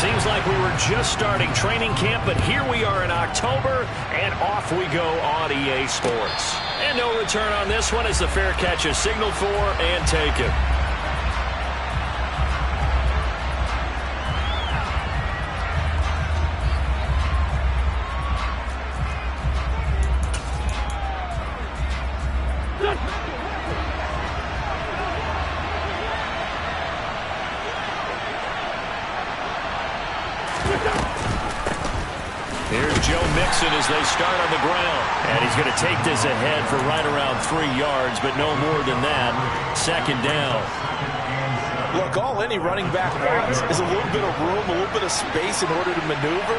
Seems like we were just starting training camp, but here we are in October, and off we go on EA Sports. And no return on this one as the fair catch is signaled for and taken. As they start on the ground. And he's going to take this ahead for right around 3 yards, but no more than that. Second down. Look, all any running back wants is a little bit of room, a little bit of space in order to maneuver.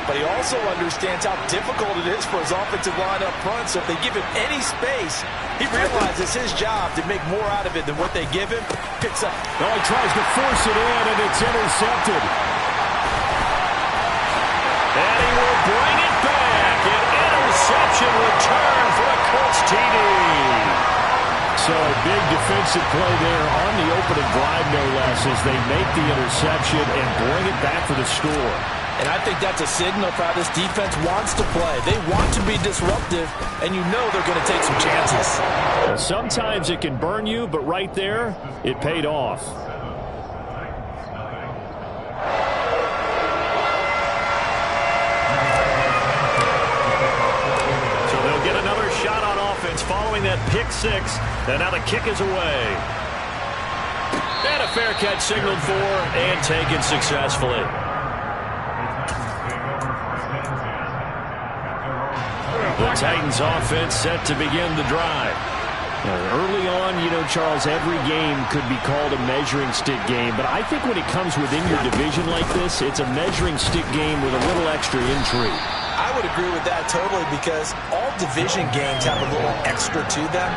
But he also understands how difficult it is for his offensive line up front. So if they give him any space, he realizes his job to make more out of it than what they give him. Picks up. Oh, he tries to force it in, and it's intercepted. And he will bring it back. Interception return for a Colts TD. So a big defensive play there on the opening drive, no less, as they make the interception and bring it back for the score. And I think that's a signal for how this defense wants to play. They want to be disruptive, and you know they're going to take some chances. Sometimes it can burn you, but right there, it paid off. Following that pick six, and now the kick is away. And a fair catch signaled for and taken successfully. The Titans offense set to begin the drive. Early on, you know, Charles, every game could be called a measuring stick game, but I think when it comes within your division like this, it's a measuring stick game with a little extra intrigue. I would agree with that totally, because all division games have a little extra to them.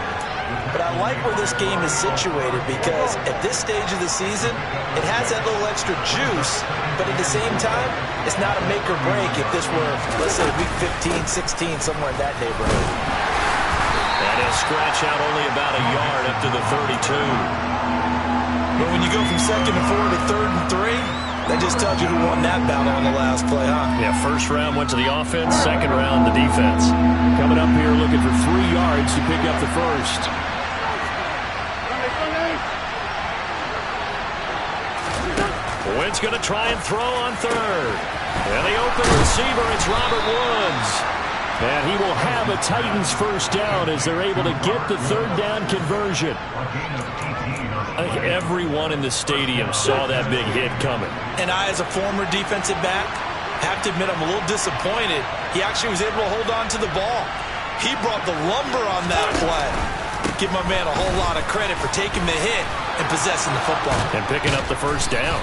But I like where this game is situated, because at this stage of the season, it has that little extra juice, but at the same time, it's not a make or break if this were, let's say, week 15, 16, somewhere in that neighborhood. And he'll scratch out only about a yard up to the 32. But when you go from 2nd and 4 to 3rd and 3, that just tells you who won that battle on the last play, huh? Yeah, first round went to the offense, second round the defense. Coming up here looking for 3 yards to pick up the first. Wentz going to try and throw on third. And the open receiver, it's Robert Woods. And he will have a Titans first down as they're able to get the third down conversion. I think everyone in the stadium saw that big hit coming. And I, as a former defensive back, have to admit I'm a little disappointed. He actually was able to hold on to the ball. He brought the lumber on that play. Give my man a whole lot of credit for taking the hit and possessing the football. And picking up the first down.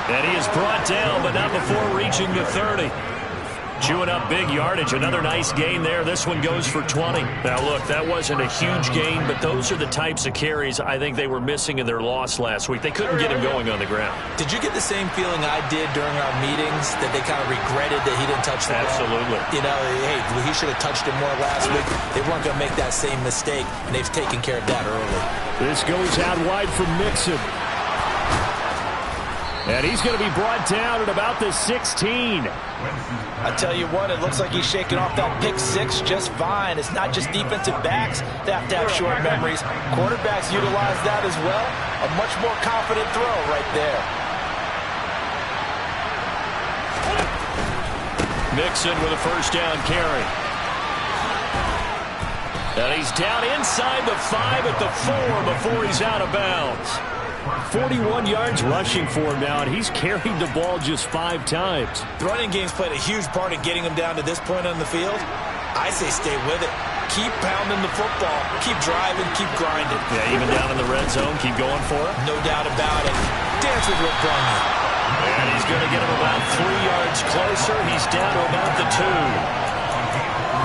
And he is brought down, but not before reaching the 30. Chewing up big yardage. Another nice gain there. This one goes for 20. Now, look, that wasn't a huge gain, but those are the types of carries I think they were missing in their loss last week. They couldn't get him going on the ground. Did you get the same feeling I did during our meetings, that they kind of regretted that he didn't touch the ball? Absolutely. You know, hey, he should have touched it more last week. They weren't going to make that same mistake, and they've taken care of that early. This goes out wide for Mixon. And he's going to be brought down at about the 16. I tell you what, it looks like he's shaking off that pick six just fine. It's not just defensive backs that have to have short memories. Quarterbacks utilize that as well. A much more confident throw right there. Mixon with a first down carry. And he's down inside the 5 at the 4 before he's out of bounds. 41 yards rushing for him now, and he's carried the ball just 5 times. The running game's played a huge part in getting him down to this point on the field. I say stay with it. Keep pounding the football. Keep driving. Keep grinding. Yeah, even down in the red zone, keep going for it. No doubt about it. Dance with what brung you. And he's going to get him about 3 yards closer. He's down to about the 2.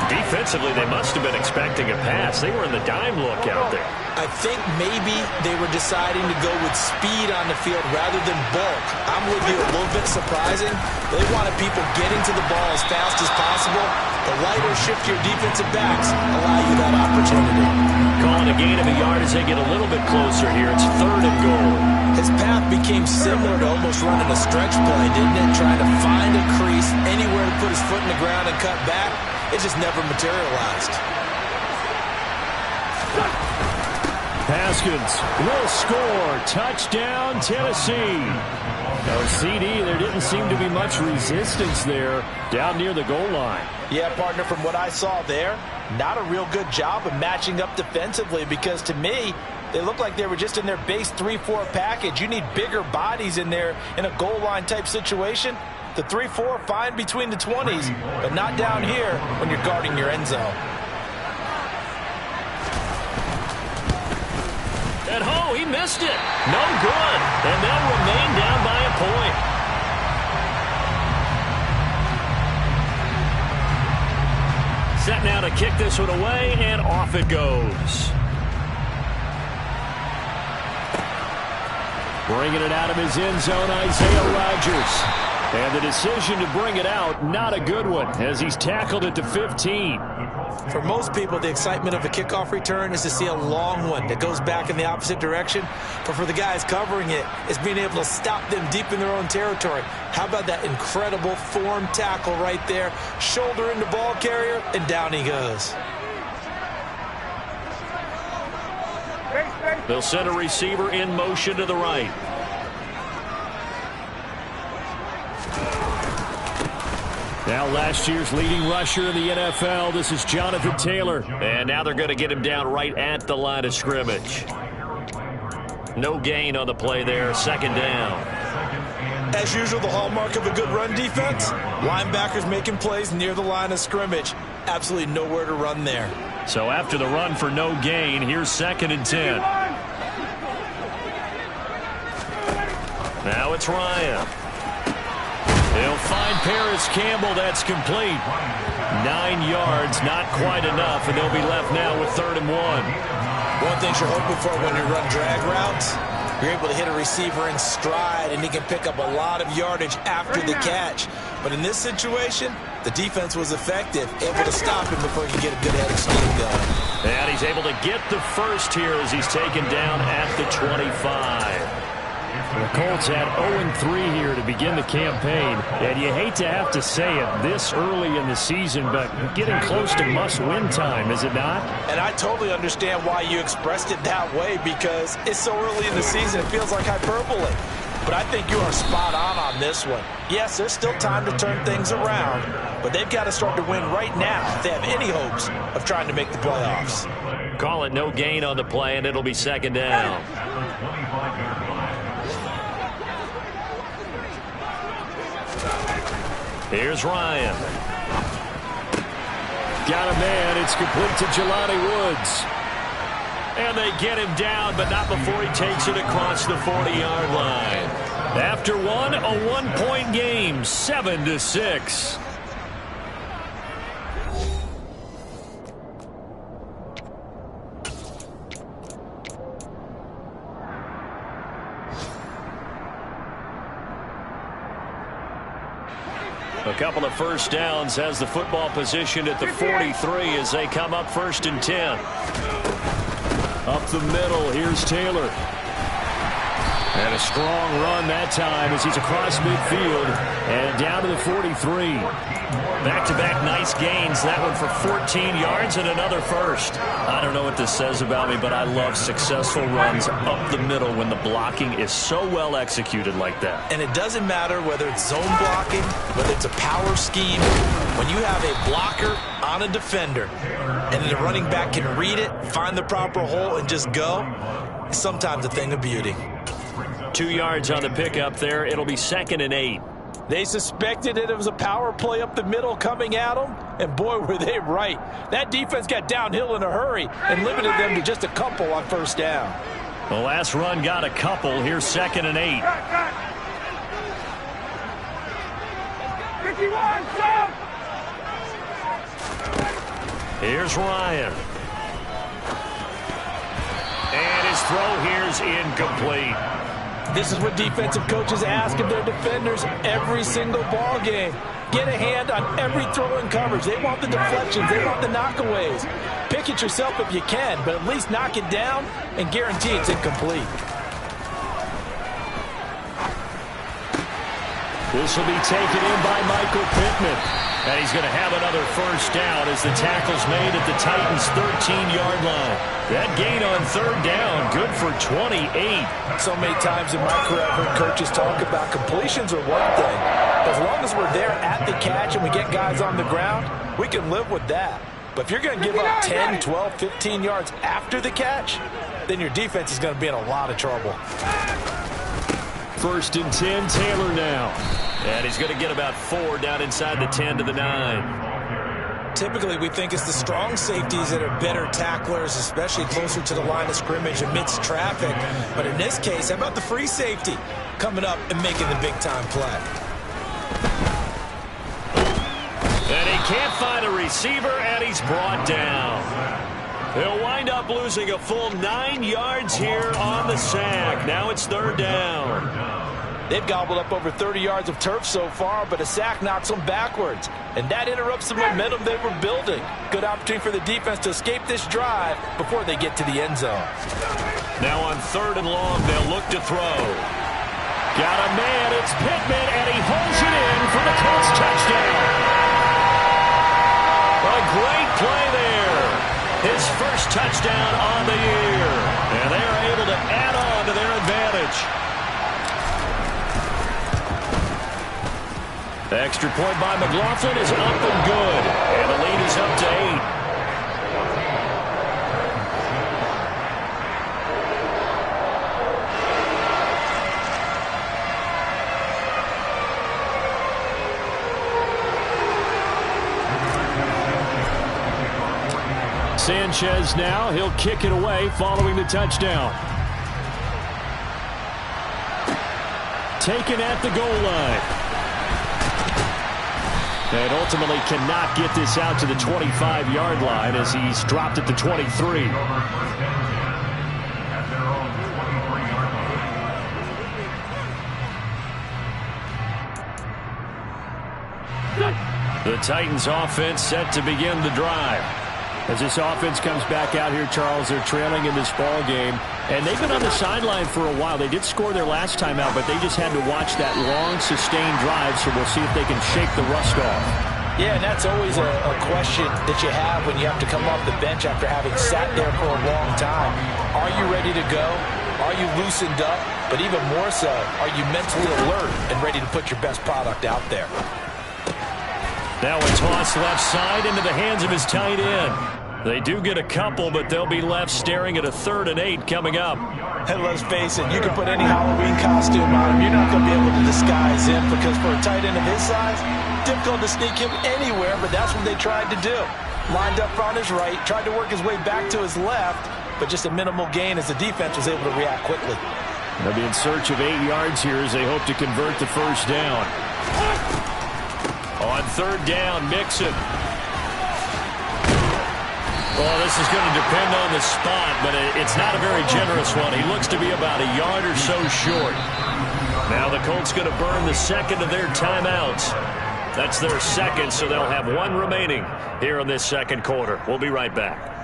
Defensively, they must have been expecting a pass. They were in the dime look out there. I think maybe they were deciding to go with speed on the field rather than bulk. I'm with you, a little bit surprising. They wanted people getting to the ball as fast as possible. The lighter, shiftier defensive backs allow you that opportunity. Calling a gain of a yard as they get a little bit closer here. It's 3rd and goal. His path became similar to almost running a stretch play, didn't it? Trying to find a crease, anywhere to put his foot in the ground and cut back. It just never materialized. Haskins will score. Touchdown, Tennessee. No CD, there didn't seem to be much resistance there down near the goal line. Yeah, partner, from what I saw there, not a real good job of matching up defensively, because to me, they look like they were just in their base 3-4 package. You need bigger bodies in there in a goal line type situation. The 3-4 fine between the 20s, but not down here when you're guarding your end zone. And oh, he missed it. No good. And they'll remain down by a point. Set now to kick this one away, and off it goes. Bringing it out of his end zone, Isaiah Rodgers. And the decision to bring it out, not a good one, as he's tackled at the 15. For most people, the excitement of a kickoff return is to see a long one that goes back in the opposite direction. But for the guys covering it, it's being able to stop them deep in their own territory. How about that incredible form tackle right there? Shoulder into ball carrier, and down he goes. They'll send a receiver in motion to the right. Now last year's leading rusher in the NFL, this is Jonathan Taylor. And now they're going to get him down right at the line of scrimmage. No gain on the play there, second down. As usual, the hallmark of a good run defense, linebackers making plays near the line of scrimmage. Absolutely nowhere to run there. So after the run for no gain, here's 2nd and 10. Now it's Ryan. He'll find Paris Campbell. That's complete. 9 yards, not quite enough, and they'll be left now with 3rd and 1. One thing you're hoping for when you run drag routes, you're able to hit a receiver in stride, and he can pick up a lot of yardage after the catch. But in this situation, the defense was effective, able to stop him before he could get a good head of steam going. And he's able to get the first here as he's taken down at the 25. The Colts had 0-3 here to begin the campaign, and you hate to have to say it this early in the season, but getting close to must-win time, is it not? And I totally understand why you expressed it that way, because it's so early in the season, it feels like hyperbole. But I think you are spot on this one. Yes, there's still time to turn things around, but they've got to start to win right now if they have any hopes of trying to make the playoffs. Call it no gain on the play, and it'll be 2nd down. Here's Ryan. Got a man. It's complete to Jelani Woods. And they get him down, but not before he takes it across the 40-yard line. After one, a 1-point game, 7-6. A couple of first downs, has the football positioned at the 43 as they come up 1st and 10. Up the middle, here's Taylor. And a strong run that time as he's across midfield and down to the 43. Back-to-back nice gains. That one for 14 yards and another first. I don't know what this says about me, but I love successful runs up the middle when the blocking is so well executed like that. And it doesn't matter whether it's zone blocking, whether it's a power scheme. When you have a blocker on a defender and the running back can read it, find the proper hole, and just go, it's sometimes a thing of beauty. 2 yards on the pickup there. It'll be 2nd and 8. They suspected it was a power play up the middle coming at them, and boy, were they right. That defense got downhill in a hurry and limited them to just a couple on 1st down. The last run got a couple. Here's 2nd and 8. Here's Ryan. And his throw here's incomplete. This is what defensive coaches ask of their defenders every single ball game. Get a hand on every throw in coverage. They want the deflections. They want the knockaways. Pick it yourself if you can, but at least knock it down and guarantee it's incomplete. This will be taken in by Michael Pittman. And he's going to have another first down as the tackle's made at the Titans' 13-yard line. That gain on third down, good for 28. So many times in my career I've heard coaches talk about completions are one thing. As long as we're there at the catch and we get guys on the ground, we can live with that. But if you're going to give up 10, 12, 15 yards after the catch, then your defense is going to be in a lot of trouble. 1st and 10, Taylor now. And he's going to get about 4 down inside the 10 to the 9. Typically, we think it's the strong safeties that are better tacklers, especially closer to the line of scrimmage amidst traffic. But in this case, how about the free safety coming up and making the big-time play? And he can't find a receiver, and he's brought down. He'll wind up losing a full 9 yards here on the sack. Now it's 3rd down. They've gobbled up over 30 yards of turf so far, but a sack knocks them backwards. And that interrupts the momentum they were building. Good opportunity for the defense to escape this drive before they get to the end zone. Now on 3rd and long, they'll look to throw. Got a man, it's Pittman, and he holds it in for the Colts touchdown. A great play there. His first touchdown on the year. And they are able to add on to their advantage. The extra point by McLaughlin is up and good. And the lead is up to 8. Sanchez now, he'll kick it away following the touchdown. Taken at the goal line. And ultimately cannot get this out to the 25-yard line as he's dropped at the 23. The Titans offense set to begin the drive. As this offense comes back out here, Charles, they're trailing in this ball game. And they've been on the sideline for a while. They did score their last time out, but they just had to watch that long, sustained drive, so we'll see if they can shake the rust off. Yeah, and that's always a question that you have when you have to come off the bench after having sat there for a long time. Are you ready to go? Are you loosened up? But even more so, are you mentally alert and ready to put your best product out there? Now a toss left side into the hands of his tight end. They do get a couple, but they'll be left staring at a 3rd and 8 coming up. And let's face it, you can put any Halloween costume on him. You're not going to be able to disguise him because for a tight end of his size, difficult to sneak him anywhere, but that's what they tried to do. Lined up on his right, tried to work his way back to his left, but just a minimal gain as the defense was able to react quickly. They'll be in search of 8 yards here as they hope to convert the first down. On 3rd down, Mixon. Well, this is going to depend on the spot, but it's not a very generous one. He looks to be about a yard or so short. Now the Colts going to burn the second of their timeouts. That's their second, so they'll have 1 remaining here in this second quarter. We'll be right back.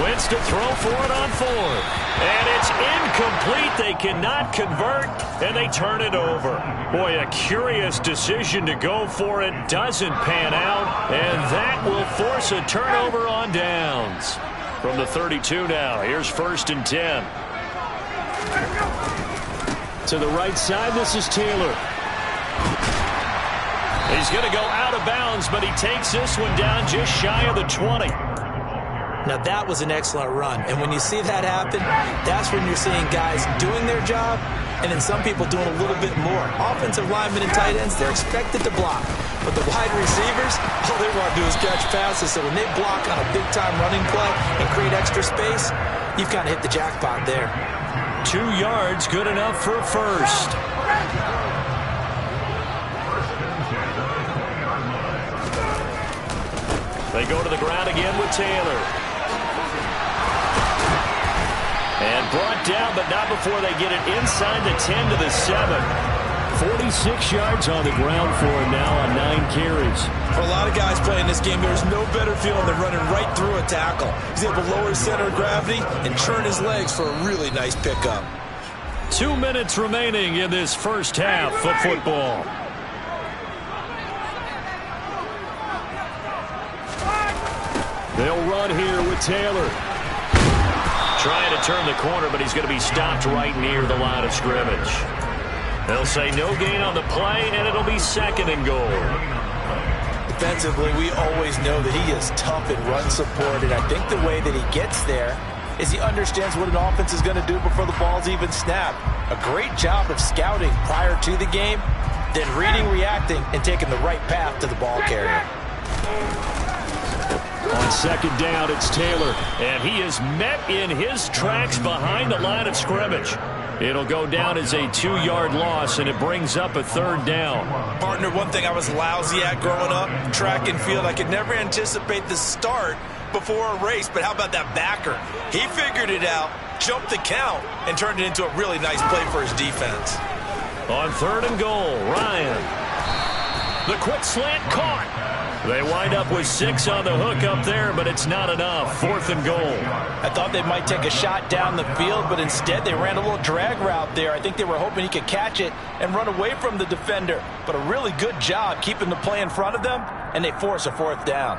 Wentz to throw for it on 4th. And it's incomplete. They cannot convert, and they turn it over. Boy, a curious decision to go for it. Doesn't pan out, and that will force a turnover on downs. From the 32 now, here's 1st and 10. To the right side, this is Taylor. He's going to go out of bounds, but he takes this one down just shy of the 20. Now, that was an excellent run. And when you see that happen, that's when you're seeing guys doing their job and then some people doing a little bit more. Offensive linemen and tight ends, they're expected to block. But the wide receivers, all they want to do is catch passes. So when they block on a big-time running play and create extra space, you've kind of hit the jackpot there. 2 yards, good enough for a first. They go to the ground again with Taylor. And brought down, but not before they get it inside the 10 to the 7. 46 yards on the ground for him now on 9 carries. For a lot of guys playing this game, there's no better feeling than running right through a tackle. He's able to lower his center of gravity and turn his legs for a really nice pickup. 2 minutes remaining in this first half of football. They'll run here with Taylor. Trying to turn the corner, but he's going to be stopped right near the line of scrimmage. They'll say no gain on the play, and it'll be 2nd and goal. Defensively, we always know that he is tough in run support, and I think the way that he gets there is he understands what an offense is going to do before the ball's even snapped. A great job of scouting prior to the game, then reading, reacting, and taking the right path to the ball carrier. On 2nd down, it's Taylor. And he is met in his tracks behind the line of scrimmage. It'll go down as a 2-yard loss, and it brings up a 3rd down. Partner, one thing I was lousy at growing up, track and field, I could never anticipate the start before a race, but how about that backer? He figured it out, jumped the count, and turned it into a really nice play for his defense. On 3rd and goal, Ryan. The quick slant caught. They wind up with 6 on the hook up there, but it's not enough. 4th and goal. I thought they might take a shot down the field, but instead they ran a little drag route there. I think they were hoping he could catch it and run away from the defender. But a really good job keeping the play in front of them, and they force a 4th down.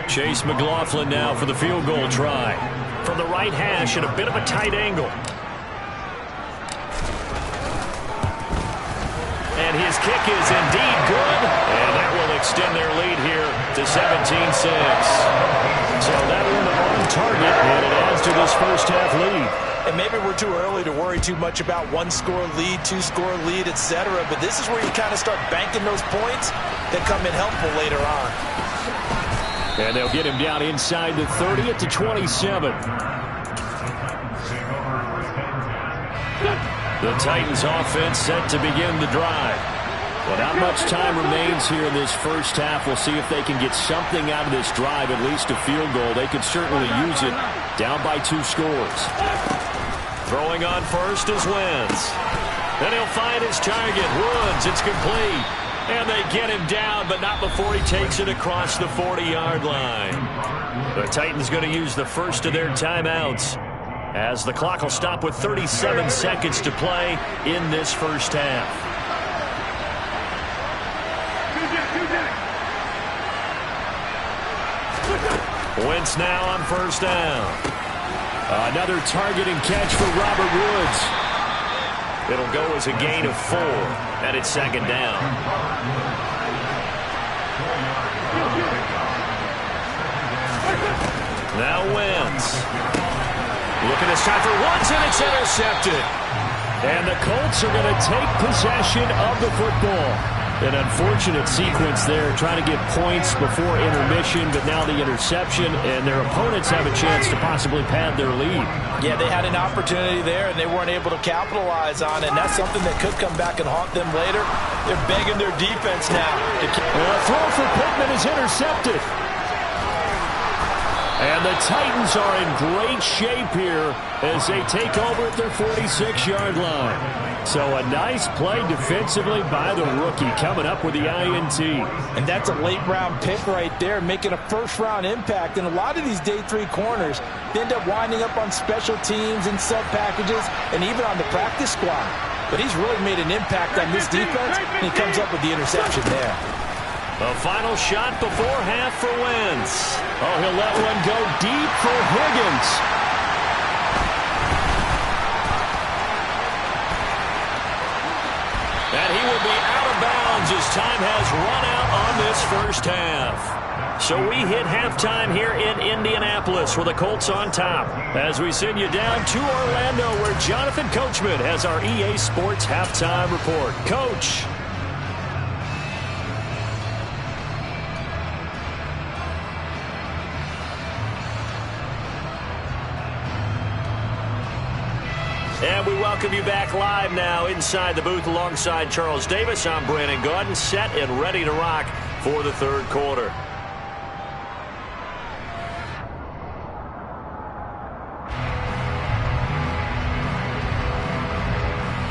Chase McLaughlin now for the field goal try. From the right hash at a bit of a tight angle. And his kick is indeed good. And that will extend their lead here to 17-6. So that one on target, and it adds to this first half lead. And maybe we're too early to worry too much about 1-score lead, 2-score lead, etc. But this is where you kind of start banking those points that come in helpful later on. And they'll get him down inside the 30 at the 27. The Titans offense set to begin the drive. Well, not much time remains here in this first half. We'll see if they can get something out of this drive, at least a field goal. They could certainly use it. Down by 2 scores. Throwing on first is Wentz. Then he'll find his target. Woods, it's complete. And they get him down, but not before he takes it across the 40-yard line. The Titans going to use the first of their timeouts, as the clock will stop with 37 seconds to play in this first half. Wentz now on first down. Another targeting catch for Robert Woods. It'll go as a gain of 4, and it's 2nd down. Now Wentz. Looking this time for Woods, and it's intercepted. And the Colts are going to take possession of the football. An unfortunate sequence there, trying to get points before intermission, but now the interception, and their opponents have a chance to possibly pad their lead. Yeah, they had an opportunity there, and they weren't able to capitalize on it, and that's something that could come back and haunt them later. They're begging their defense now. A throw for Pittman is intercepted. And the Titans are in great shape here as they take over at their 46-yard line. So a nice play defensively by the rookie, coming up with the INT. And that's a late-round pick right there, making a first-round impact. And a lot of these day 3 corners, they end up winding up on special teams and sub-packages and even on the practice squad. But he's really made an impact on this defense, and he comes up with the interception there. A final shot before half for Wentz. Oh, he'll let one go deep for Higgins. And he will be out of bounds as time has run out on this first half. So we hit halftime here in Indianapolis with the Colts on top, as we send you down to Orlando, where Jonathan Coachman has our EA Sports halftime report. Coach. And we welcome you back live now inside the booth alongside Charles Davis. I'm Brandon Gaudin, set and ready to rock for the third quarter.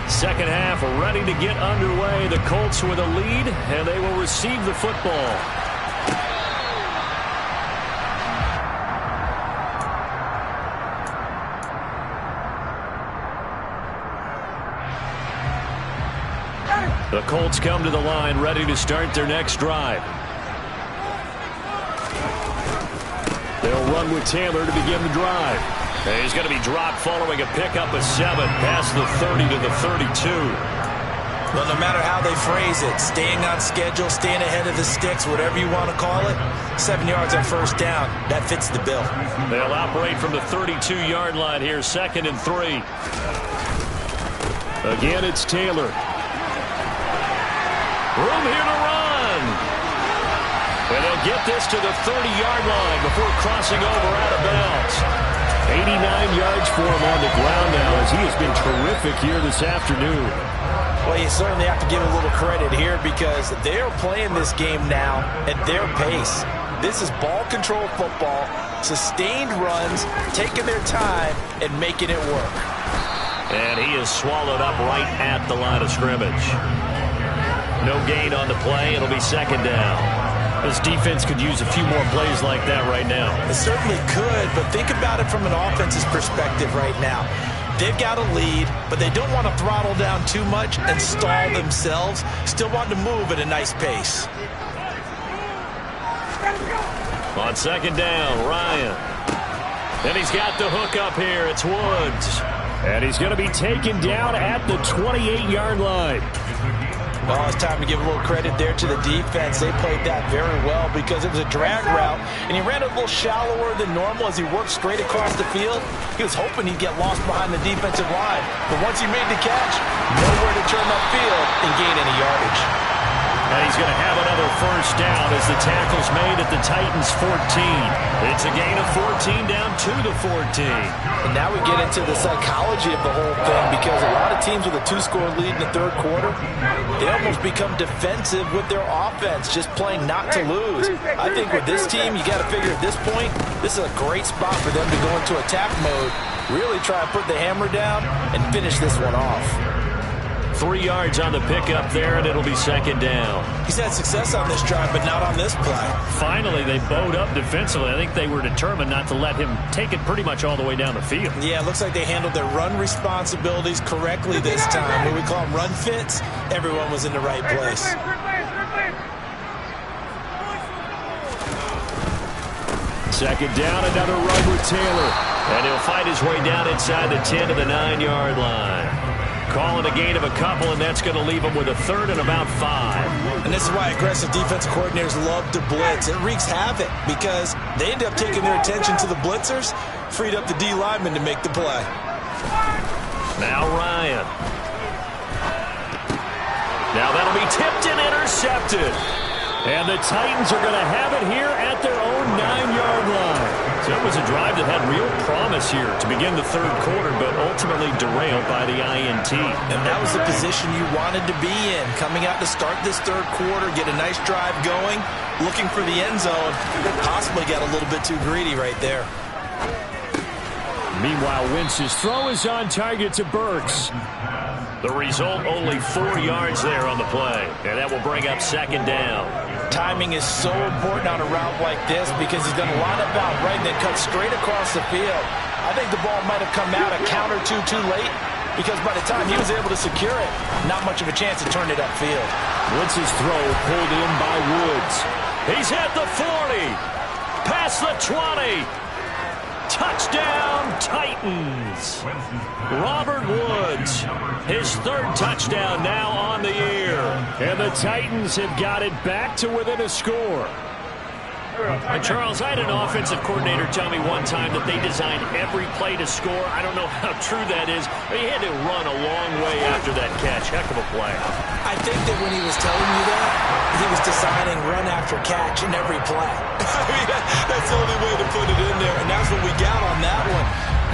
Second half ready to get underway. The Colts with a lead, and they will receive the football. The Colts come to the line ready to start their next drive. They'll run with Taylor to begin the drive. And he's going to be dropped following a pickup of 7 past the 30 to the 32. Well, no matter how they phrase it, staying on schedule, staying ahead of the sticks, whatever you want to call it, 7 yards on first down, that fits the bill. They'll operate from the 32-yard line here, 2nd and 3. Again, it's Taylor. Room here to run. And they'll get this to the 30-yard line before crossing over out of bounds. 89 yards for him on the ground now as he has been terrific here this afternoon. Well, you certainly have to give a little credit here because they're playing this game now at their pace. This is ball control football, sustained runs, taking their time and making it work. And he is swallowed up right at the line of scrimmage. No gain on the play. It'll be 2nd down. This defense could use a few more plays like that right now. It certainly could, but think about it from an offense's perspective right now. They've got a lead, but they don't want to throttle down too much and stall themselves. Still want to move at a nice pace. On 2nd down, Ryan. And he's got the hook up here. It's Woods. And he's going to be taken down at the 28-yard line. Well, it's time to give a little credit there to the defense. They played that very well because it was a drag route, and he ran a little shallower than normal as he worked straight across the field. He was hoping he'd get lost behind the defensive line, but once he made the catch, nowhere to turn upfield and gain any yardage. And he's going to have another first down as the tackle's made at the Titans' 14. It's a gain of 14 down to the 14. And now we get into the psychology of the whole thing because a lot of teams with a 2-score lead in the third quarter, they almost become defensive with their offense, just playing not to lose. I think with this team, you got to figure at this point, this is a great spot for them to go into attack mode, really try and put the hammer down and finish this one off. 3 yards on the pickup there, and it'll be 2nd down. He's had success on this drive, but not on this play. Finally, they bowed up defensively. I think they were determined not to let him take it pretty much all the way down the field. Yeah, it looks like they handled their run responsibilities correctly this time. When we call them run fits, everyone was in the right place. Second down, another run with Taylor. And he'll fight his way down inside the 10 to the 9-yard line. Calling a gain of a couple, and that's going to leave them with a 3rd and about 5. And this is why aggressive defensive coordinators love to blitz. It wreaks havoc because they end up taking their attention to the blitzers, freed up the D lineman to make the play. Now Ryan. Now that'll be tipped and intercepted. And the Titans are going to have it here at their own 9-yard line. So it was a drive that had real promise here to begin the third quarter, but ultimately derailed by the INT. And that was the position you wanted to be in, coming out to start this third quarter, get a nice drive going, looking for the end zone. Possibly got a little bit too greedy right there. Meanwhile, Wentz's throw is on target to Burks. The result, only 4 yards there on the play, and that will bring up 2nd down. Timing is so important on a route like this because he's going to line up out right and then cut straight across the field. I think the ball might have come out a count or two too late because by the time he was able to secure it, not much of a chance to turn it upfield. Wentz's throw pulled in by Woods. He's at the 40, past the 20. Touchdown, Titans. Robert Woods, his 3rd touchdown now on the year. And the Titans have got it back to within a score. And Charles, I had an offensive coordinator tell me one time that they designed every play to score. I don't know how true that is. He had to run a long way after that catch. Heck of a play. I think that when he was telling you that, he was designing run after catch in every play. I mean, that's the only way to put it in there, and that's what we got on that one.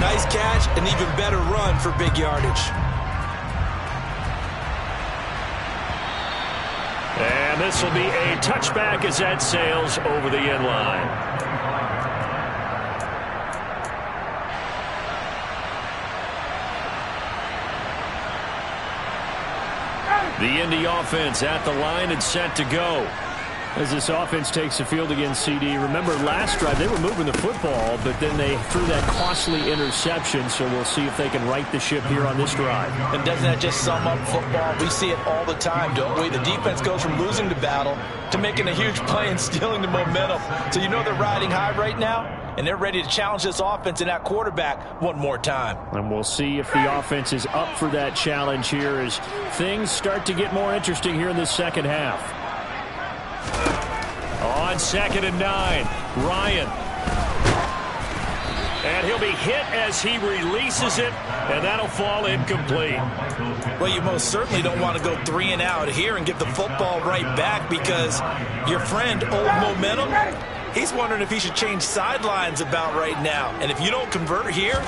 Nice catch, an even better run for big yardage. And this will be a touchback as that sails over the end line. The Indy offense at the line and set to go. As this offense takes the field against CD, remember last drive they were moving the football, but then they threw that costly interception, so we'll see if they can right the ship here on this drive. And doesn't that just sum up football? We see it all the time, don't we? The defense goes from losing the battle to making a huge play and stealing the momentum. So you know they're riding high right now, and they're ready to challenge this offense and that quarterback one more time. And we'll see if the offense is up for that challenge here as things start to get more interesting here in the second half. On 2nd and 9, Ryan. And he'll be hit as he releases it, and that'll fall incomplete. Well, you most certainly don't want to go 3 and out here and give the football right back because your friend, Old Momentum, he's wondering if he should change sidelines about right now. And if you don't convert here,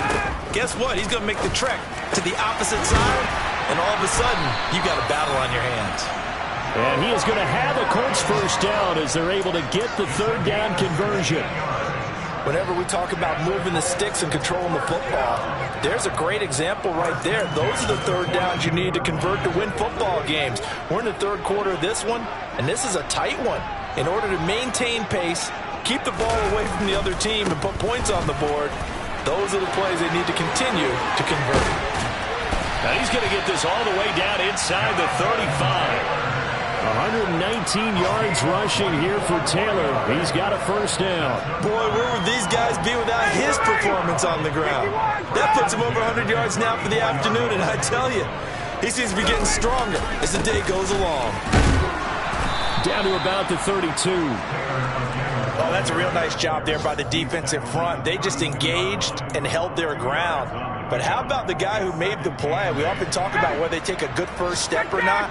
guess what? He's going to make the trek to the opposite side, and all of a sudden, you got a battle on your hands. And he is going to have a Colts first down as they're able to get the 3rd down conversion. Whenever we talk about moving the sticks and controlling the football, there's a great example right there. Those are the 3rd downs you need to convert to win football games. We're in the 3rd quarter of this one, and this is a tight one. In order to maintain pace, keep the ball away from the other team, and put points on the board, those are the plays they need to continue to convert. Now he's going to get this all the way down inside the 35. 119 yards rushing here for Taylor. He's got a first down. Boy, where would these guys be without his performance on the ground? That puts him over 100 yards now for the afternoon, and I tell you, he seems to be getting stronger as the day goes along. Down to about the 32. Oh, that's a real nice job there by the defensive front. They just engaged and held their ground. But how about the guy who made the play? We often talk about whether they take a good first step or not.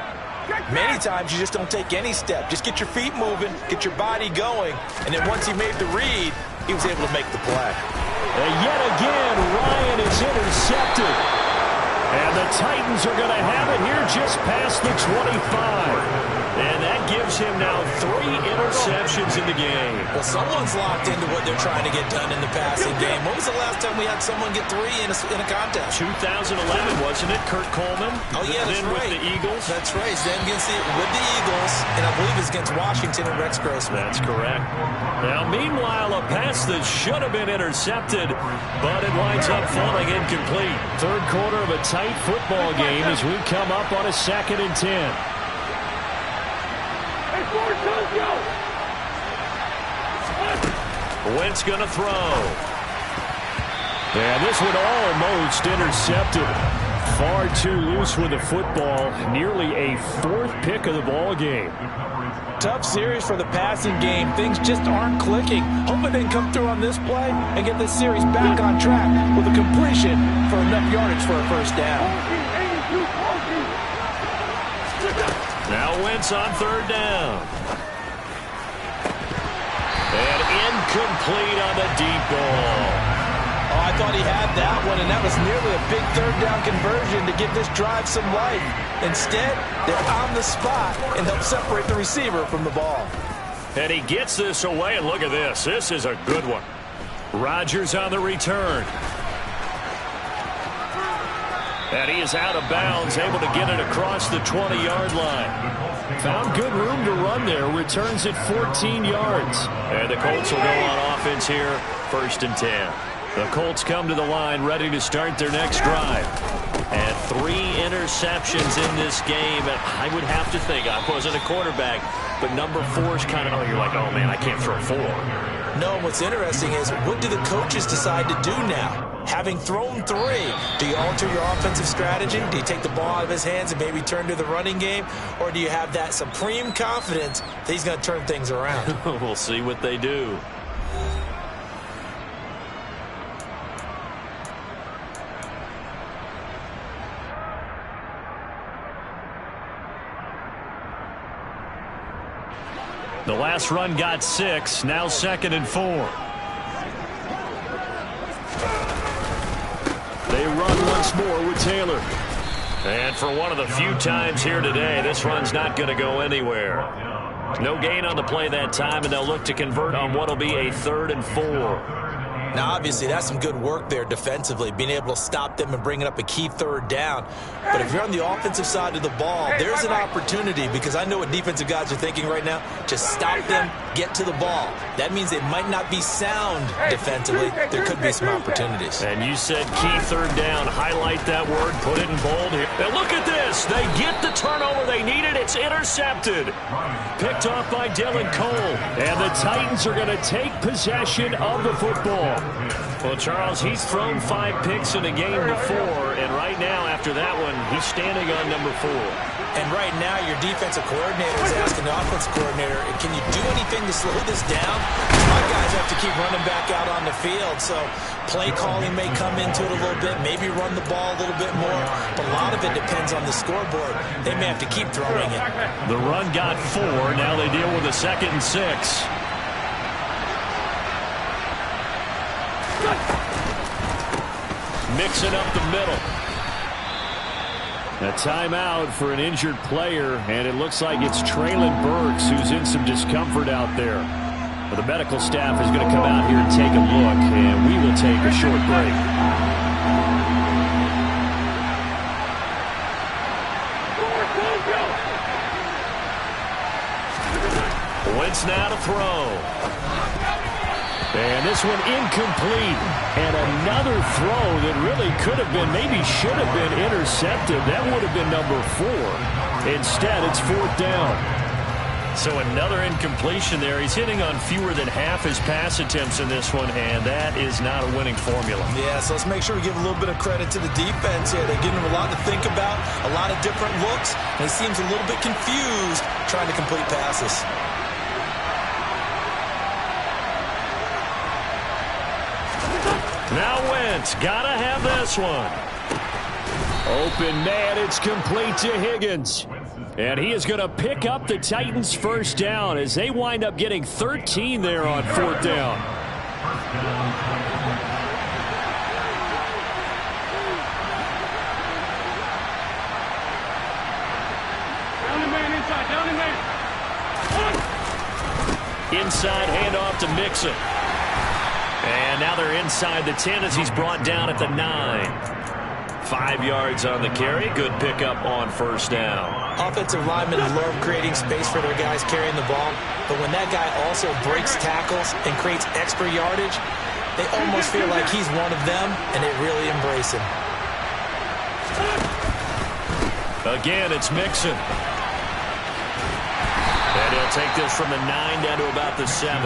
Many times you just don't take any step. Just get your feet moving, get your body going, and then once he made the read, he was able to make the play. And yet again, Ryan is intercepted. And the Titans are going to have it here just past the 25. And that gives him now 3 interceptions in the game. Well, someone's locked into what they're trying to get done in the passing game. When was the last time we had someone get 3 in a contest? 2011, wasn't it? Kurt Coleman? Oh, yeah, that's then right. With the Eagles? That's right. Then with the Eagles, and I believe it's against Washington and Rex Grossman. That's correct. Now, meanwhile, a pass that should have been intercepted, but it winds up falling incomplete. 3rd quarter of a tight football game as we come up on a 2nd and 10. Wentz going to throw. Yeah, this one almost intercepted. Far too loose with the football. Nearly a 4th pick of the ball game. Tough series for the passing game. Things just aren't clicking. Hoping they can come through on this play and get this series back on track with a completion for enough yardage for a first down. Now Wentz on 3rd down. And incomplete on the deep ball. Oh, I thought he had that one, and that was nearly a big 3rd down conversion to give this drive some life. Instead, they're on the spot and help separate the receiver from the ball. And he gets this away, and look at this. This is a good one. Rodgers on the return. And he is out of bounds, able to get it across the 20-yard line. Found good room to run there. Returns it 14 yards. And the Colts will go on offense here, 1st and 10. The Colts come to the line ready to start their next drive. And 3 interceptions in this game. And I would have to think, I wasn't a quarterback, but number 4 is kind of, oh, you're like, oh, man, I can't throw 4. No, what's interesting is what do the coaches decide to do now? Having thrown 3, do you alter your offensive strategy? Do you take the ball out of his hands and maybe turn to the running game? Or do you have that supreme confidence that he's going to turn things around? We'll see what they do. The last run got 6, now 2nd and 4. once more with Taylor. And for one of the few times here today, this run's not going to go anywhere. No gain on the play that time, and they'll look to convert on what will be a 3rd and 4. Now, obviously, that's some good work there defensively, being able to stop them and bringing up a key 3rd down. But if you're on the offensive side of the ball, there's an opportunity, because I know what defensive guys are thinking right now. Just stop them, get to the ball. That means they might not be sound defensively. There could be some opportunities. And you said key 3rd down. Highlight that word, put it in bold here. Now look at this. They get the turnover they needed. It's intercepted. Picked off by Dylan Cole. And the Titans are going to take possession of the football. Well, Charles, he's thrown 5 picks in a game before, and right now, after that one, he's standing on number 4. And right now, your defensive coordinator is asking the offensive coordinator, can you do anything to slow this down? My guys have to keep running back out on the field, so play calling may come into it a little bit, maybe run the ball a little bit more, but a lot of it depends on the scoreboard. They may have to keep throwing it. The run got 4. Now they deal with a 2nd and 6. Mixing up the middle. A timeout for an injured player, and it looks like it's Traylon Burks who's in some discomfort out there. But the medical staff is going to come out here and take a look, and we will take a short break. Wentz now to throw. And this one incomplete. And another throw that really could have been, maybe should have been intercepted. That would have been number 4. Instead, it's 4th down. So another incompletion there. He's hitting on fewer than half his pass attempts in this one, and that is not a winning formula. Yeah, so let's make sure we give a little bit of credit to the defense here. They're giving him a lot to think about, a lot of different looks, and he seems a little bit confused trying to complete passes. Now Wentz, gotta have this one. Open man, it's complete to Higgins. And he is going to pick up the Titans' 1st down as they wind up getting 13 there on 4th down. Inside handoff to Mixon. And now they're inside the 10 as he's brought down at the 9. 5 yards on the carry. Good pickup on 1st down. Offensive linemen love creating space for their guys carrying the ball, but when that guy also breaks tackles and creates extra yardage, they almost feel like he's one of them, and they really embrace him. Again, it's Mixon. And he'll take this from the 9 down to about the 7.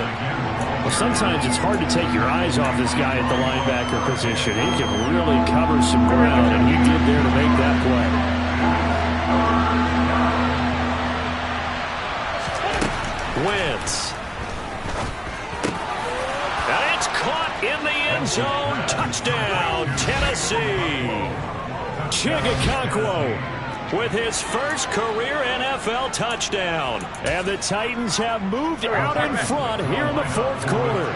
Well, sometimes it's hard to take your eyes off this guy at the linebacker position. He can really cover some ground, and he did there to make that play. Wentz. And it's caught in the end zone. Touchdown, Tennessee. Chigakonkwo with his first career NFL touchdown. And the Titans have moved out in front here in the 4th quarter.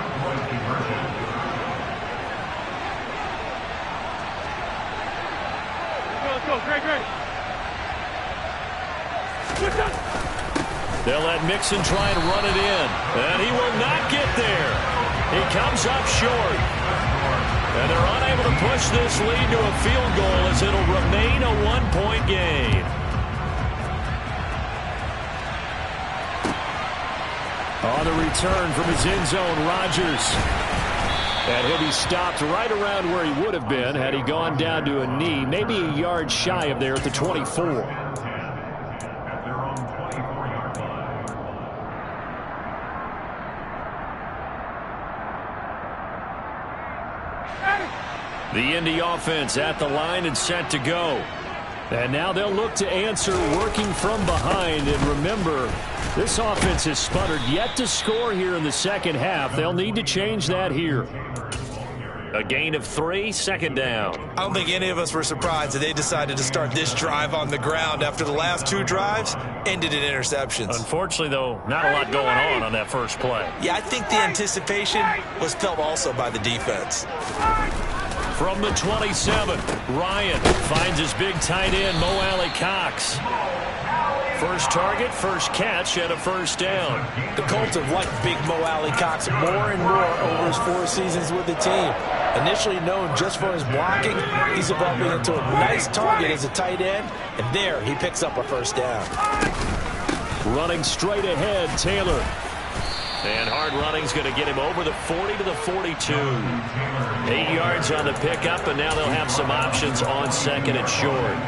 Let's go, great. They'll let Mixon try and run it in. And he will not get there. He comes up short. And they're unable to push this lead to a field goal as it'll remain a 1-point game. On the return from his end zone, Rodgers. And he'll be stopped right around where he would have been had he gone down to a knee, maybe a yard shy of there at the 24. The Indy offense at the line and set to go. And now they'll look to answer working from behind. And remember, this offense has sputtered yet to score here in the 2nd half. They'll need to change that here. A gain of 3, 2nd down. I don't think any of us were surprised that they decided to start this drive on the ground after the last 2 drives ended in interceptions. Unfortunately, though, not a lot going on that first play. Yeah, I think the anticipation was felt also by the defense. From the 27, Ryan finds his big tight end, Mo Alley-Cox. First target, first catch, and a first down. The Colts have liked big Mo Alley-Cox more and more over his 4 seasons with the team. Initially known just for his blocking, he's evolving into a nice target as a tight end, and there he picks up a first down. Running straight ahead, Taylor. And hard running's going to get him over the 40 to the 42. 8 yards on the pickup, and now they'll have some options on second and short.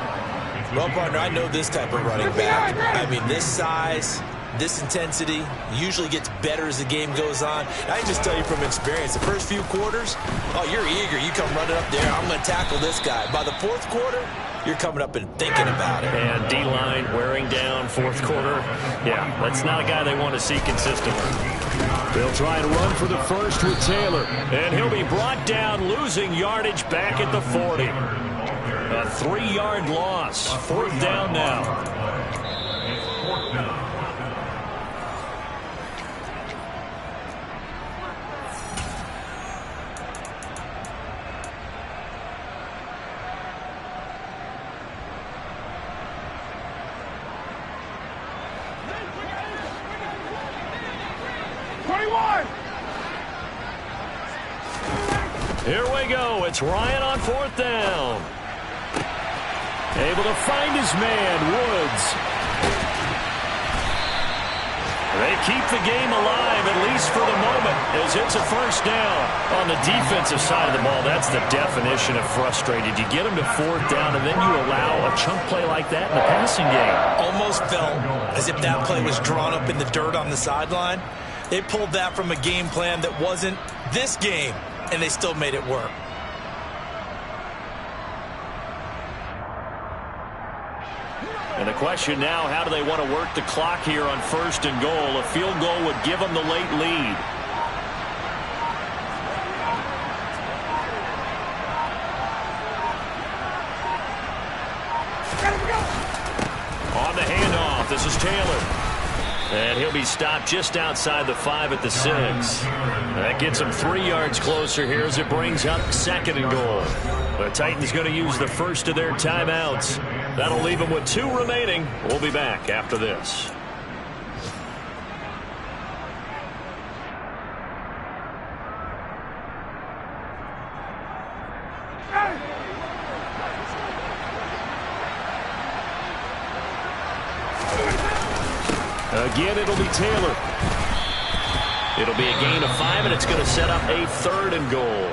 Well, partner, I know this type of running back. I mean, this size, this intensity usually gets better as the game goes on. I can just tell you from experience, the first few quarters, oh, you're eager. You come running up there, I'm going to tackle this guy. By the 4th quarter, you're coming up and thinking about it. And D-line wearing down 4th quarter. Yeah, that's not a guy they want to see consistently. They'll try and run for the first with Taylor. And he'll be brought down, losing yardage back at the 40. A 3-yard loss. 4th down now. Here we go. It's Ryan on 4th down. Able to find his man, Woods. They keep the game alive, at least for the moment, as it's a first down. On the defensive side of the ball, that's the definition of frustrated. You get them to 4th down, and then you allow a chunk play like that in the passing game. Almost felt as if that play was drawn up in the dirt on the sideline. They pulled that from a game plan that wasn't this game, and they still made it work. And the question now, how do they want to work the clock here on 1st and goal? A field goal would give them the late lead. On the handoff, this is Taylor. And he'll be stopped just outside the 5 at the 6. That gets him 3 yards closer here as it brings up 2nd and goal. The Titans going to use the first of their timeouts. That'll leave them with 2 remaining. We'll be back after this. Again, it'll be Taylor. It'll be a gain of 5, and it's going to set up a 3rd and goal.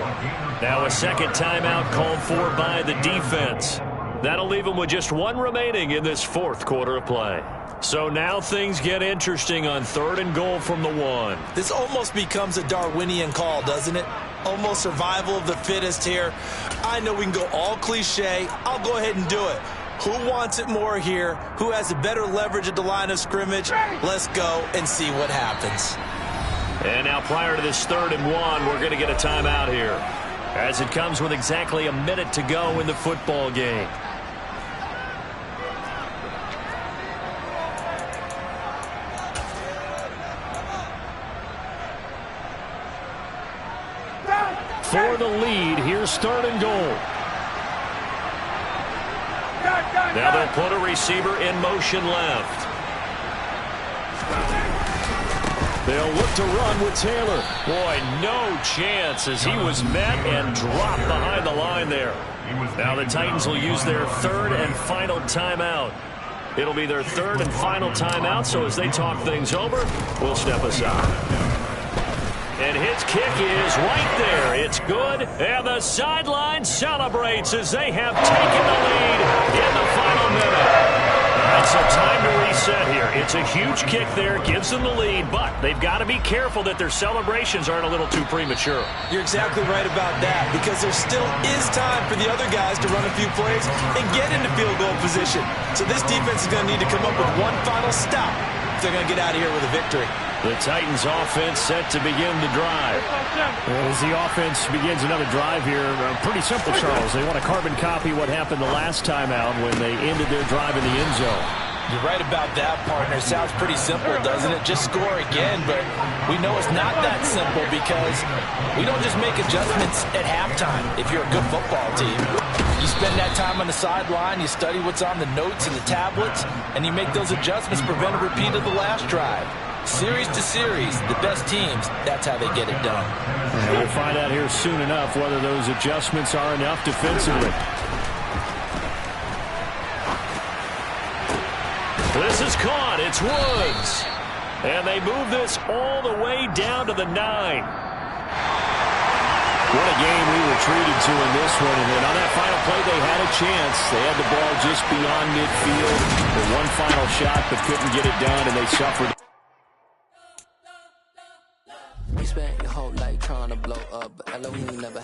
Now a second timeout called for by the defense. That'll leave them with just 1 remaining in this 4th quarter of play. So now things get interesting on 3rd and goal from the 1. This almost becomes a Darwinian call, doesn't it? Almost survival of the fittest here. I know we can go all cliche. I'll go ahead and do it. Who wants it more here? Who has a better leverage at the line of scrimmage? Let's go and see what happens. And now prior to this 3rd and 1, we're going to get a timeout here, as it comes with exactly a minute to go in the football game. For the lead, here's 3rd and goal. Now they'll put a receiver in motion left. They'll look to run with Taylor. Boy, no chance as he was met and dropped behind the line there. Now the Titans will use their 3rd and final timeout. It'll be their 3rd and final timeout, so as they talk things over, we'll step aside. And his kick is right there. It's good. And the sideline celebrates as they have taken the lead in the final minute. All right, so time to reset here. It's a huge kick there. Gives them the lead, but they've got to be careful that their celebrations aren't a little too premature. You're exactly right about that, because there still is time for the other guys to run a few plays and get into field goal position. So this defense is going to need to come up with one final stop if they're going to get out of here with a victory. The Titans offense set to begin the drive. As the offense begins another drive here, pretty simple, Charles. They want to carbon copy what happened the last time out when they ended their drive in the end zone. You're right about that, partner. Sounds pretty simple, doesn't it? Just score again, but we know it's not that simple because we don't just make adjustments at halftime if you're a good football team. You spend that time on the sideline, you study what's on the notes and the tablets, and you make those adjustments, prevent a repeat of the last drive. Series to series, the best teams, that's how they get it done. And we'll find out here soon enough whether those adjustments are enough defensively. This is caught. It's Woods. And they move this all the way down to the 9. What a game we were treated to in this one. And then on that final play, they had a chance. They had the ball just beyond midfield for one final shot, but couldn't get it done, and they suffered. You spent your whole life trying to blow up, but Elohim never